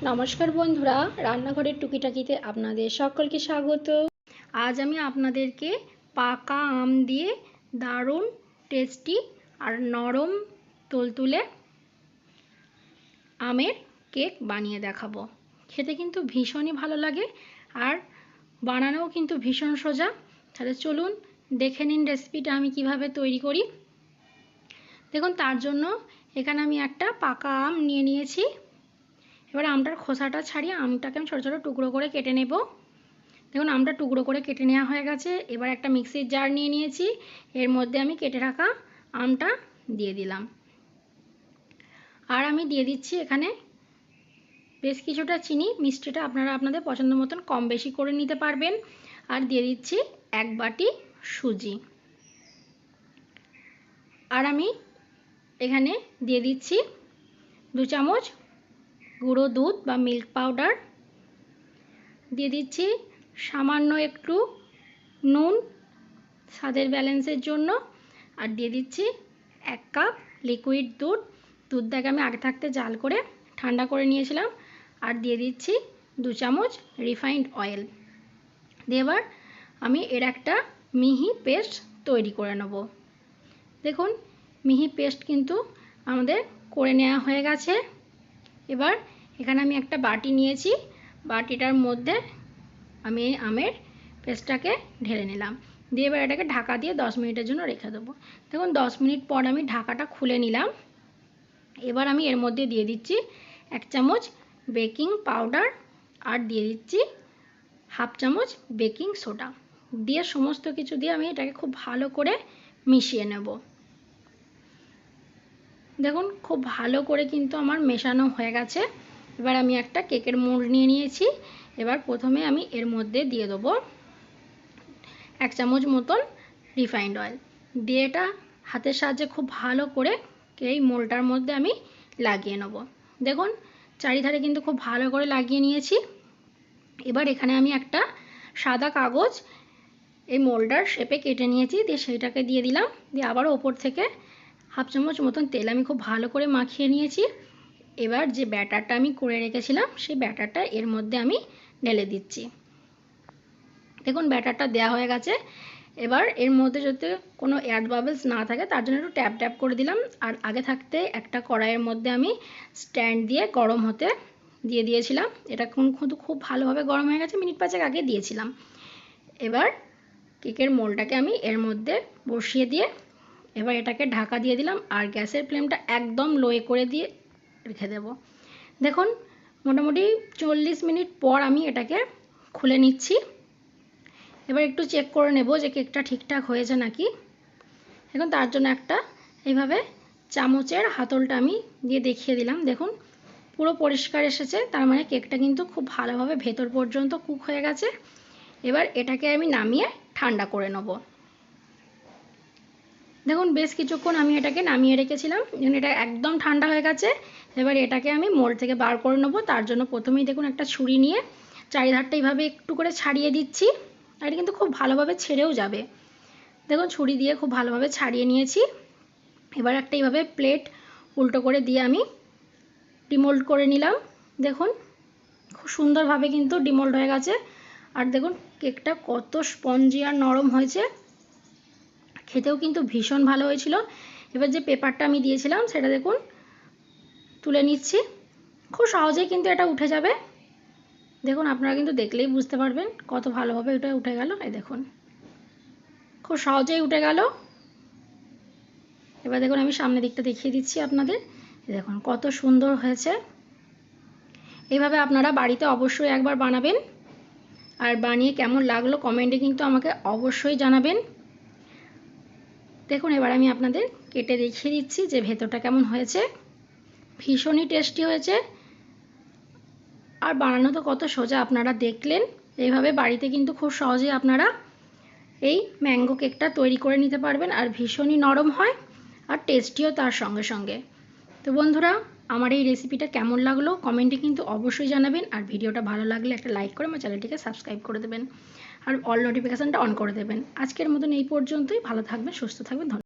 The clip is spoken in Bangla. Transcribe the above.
নমস্কার বন্ধুরা, রান্নাঘরের টুকিটাকিতে আপনাদের সকলকে স্বাগত। আজ আমি আপনাদেরকে পাকা আম দিয়ে দারুণ টেস্টি আর নরম তুলতুলে আমের কেক বানিয়ে দেখাবো। খেতে কিন্তু ভীষণই ভালো লাগে আর বানানোও কিন্তু ভীষণ সোজা। তাহলে চলুন দেখে নিন রেসিপিটা আমি কিভাবে তৈরি করি। দেখুন, তার জন্য এখানে আমি একটা পাকা আম নিয়ে নিয়েছি। এবার আমটার খোসাটা ছাড়িয়ে আমটাকে আমি ছোটো ছোটো টুকরো করে কেটে নেব। দেখুন, আমটা টুকরো করে কেটে নেওয়া হয়ে গেছে। এবার একটা মিক্সির জার নিয়ে নিয়েছি, এর মধ্যে আমি কেটে রাখা আমটা দিয়ে দিলাম। আর আমি দিয়ে দিচ্ছি এখানে বেশ কিছুটা চিনি। মিষ্টিটা আপনারা আপনাদের পছন্দ মতন কম বেশি করে নিতে পারবেন। আর দিয়ে দিচ্ছি 1 বাটি সুজি। আর আমি এখানে দিয়ে দিচ্ছি 2 চামচ গুঁড়ো দুধ বা মিল্ক পাউডার। দিয়ে দিচ্ছি সামান্য একটু নুন স্বাদের ব্যালেন্সের জন্য। আর দিয়ে দিচ্ছি 1 কাপ লিকুইড দুধ। দুধটাকে আমি আগে থাকতে জাল করে ঠান্ডা করে নিয়েছিলাম। আর দিয়ে দিচ্ছি 2 চামচ রিফাইন্ড অয়েল দিয়ে এবার আমি এর একটা মিহি পেস্ট তৈরি করে নেব। দেখুন, মিহি পেস্ট কিন্তু আমাদের করে নেওয়া হয়ে গেছে। এবার এখানে আমি একটা বাটি নিয়েছি, বাটিটার মধ্যে আমি আমের পেস্টটাকে ঢেলে নিলাম। দিয়ে এবার এটাকে ঢাকা দিয়ে 10 মিনিটের জন্য রেখে দেবো। দেখুন, 10 মিনিট পর আমি ঢাকাটা খুলে নিলাম। এবার আমি এর মধ্যে দিয়ে দিচ্ছি 1 চামচ বেকিং পাউডার আর দিয়ে দিচ্ছি 1/2 চামচ বেকিং সোডা। দিয়ে সমস্ত কিছু দিয়ে আমি এটাকে খুব ভালো করে মিশিয়ে নেব। দেখুন, খুব ভালো করে কিন্তু আমার মেশানো হয়ে গেছে। এবার আমি একটা কেকের মোল্ড নিয়ে নিয়েছি। এবার প্রথমে আমি এর মধ্যে দিয়ে দেবো 1 চামচ মতন রিফাইন্ড অয়েল। দিয়ে এটা হাতের সাহায্যে খুব ভালো করে এই মোল্ডটার মধ্যে আমি লাগিয়ে নেব। দেখুন, চারিধারে কিন্তু খুব ভালো করে লাগিয়ে নিয়েছি। এবার এখানে আমি একটা সাদা কাগজ এই মোল্ডার শেপে কেটে নিয়েছি, দিয়ে সেইটাকে দিয়ে দিলাম। দিয়ে আবারও ওপর থেকে 1/2 চামচ মতন তেল আমি খুব ভালো করে মাখিয়ে নিয়েছি। এবার যে ব্যাটারটা আমি করে রেখেছিলাম সেই ব্যাটারটা এর মধ্যে আমি ঢেলে দিচ্ছি। দেখুন, ব্যাটারটা দেওয়া হয়ে গেছে। এবার এর মধ্যে যাতে কোনো এয়ার বাবলস না থাকে তার জন্য একটু ট্যাপ ট্যাপ করে দিলাম। আর আগে থাকতে একটা কড়াইয়ের মধ্যে আমি স্ট্যান্ড দিয়ে গরম হতে দিয়ে দিয়েছিলাম। এটা কিন্তু খুব ভালোভাবে গরম হয়ে গেছে, মিনিট 5 আগে দিয়েছিলাম। এবার কেকের মোল্ডটাকে আমি এর মধ্যে বসিয়ে দিয়ে এবার এটাকে ঢাকা দিয়ে দিলাম। আর গ্যাসের ফ্লেমটা একদম লোয়ে করে দিয়ে রেখে দেব। দেখুন, মোটামুটি 40 মিনিট পর আমি এটাকে খুলে নিচ্ছি। এবার একটু চেক করে নেব যে কেকটা ঠিকঠাক হয়েছে নাকি। এখন তার জন্য একটা এইভাবে চামচের হাতলটা আমি দিয়ে দেখিয়ে দিলাম। দেখুন, পুরো পরিষ্কার এসেছে, তার মানে কেকটা কিন্তু খুব ভালোভাবে ভেতর পর্যন্ত কুক হয়ে গেছে। এবার এটাকে আমি নামিয়ে ঠান্ডা করে নেব। দেখুন, বেশ কিছুক্ষণ আমি এটাকে নামিয়ে রেখেছিলাম, এটা একদম ঠান্ডা হয়ে গেছে। এবার এটাকে আমি মোল্ড থেকে বার করে নেব। তার জন্য প্রথমেই দেখুন একটা ছুরি নিয়ে চারিধারটা এইভাবে একটু করে ছাড়িয়ে দিচ্ছি। আর এটা কিন্তু খুব ভালোভাবে ছেড়েও যাবে। দেখুন, ছুরি দিয়ে খুব ভালোভাবে ছাড়িয়ে নিয়েছি। এবার একটা এইভাবে প্লেট উল্টো করে দিয়ে আমি ডিমোল্ড করে নিলাম। দেখুন, খুব সুন্দরভাবে কিন্তু ডিমোল্ড হয়ে গেছে। আর দেখুন কেকটা কত স্পঞ্জি আর নরম হয়েছে, খেতেও কিন্তু ভীষণ ভালো হয়েছিল। এবার যে পেপারটা আমি দিয়েছিলাম সেটা দেখুন তুলে নিচ্ছি। খুব সহজেই কিন্তু এটা উঠে যাবে। দেখুন, আপনারা কিন্তু দেখলেই বুঝতে পারবেন কত ভালোভাবে এটা উঠে গেল। এই দেখুন, খুব সহজেই উঠে গেল। এবার দেখুন, আমি সামনের দিকটা দেখিয়ে দিচ্ছি আপনাদের। দেখুন কত সুন্দর হয়েছে। এইভাবে আপনারা বাড়িতে অবশ্যই একবার বানাবেন। আর বানিয়ে কেমন লাগলো কমেন্টে কিন্তু আমাকে অবশ্যই জানাবেন। দেখুন, এবার আমি আপনাদের কেটে দেখিয়ে দিচ্ছি যে ভেতরটা কেমন হয়েছে। ভীষণই টেস্টি হয়েছে আর বানানো তো কত সোজা আপনারা দেখলেন। এইভাবে বাড়িতে কিন্তু খুব সহজেই আপনারা এই ম্যাঙ্গো কেকটা তৈরি করে নিতে পারবেন। আর ভীষণই নরম হয় আর টেস্টিও তার সঙ্গে সঙ্গে। তো বন্ধুরা, আমার এই রেসিপিটা কেমন লাগলো কমেন্টে কিন্তু অবশ্যই জানাবেন। আর ভিডিওটা ভালো লাগলে একটা লাইক করে আমার চ্যানেলটিকে সাবস্ক্রাইব করে দেবেন আর অল নোটিফিকেশানটা অন করে দেবেন। আজকের মতন এই পর্যন্তই। ভালো থাকবেন, সুস্থ থাকবেন। ধন্যবাদ।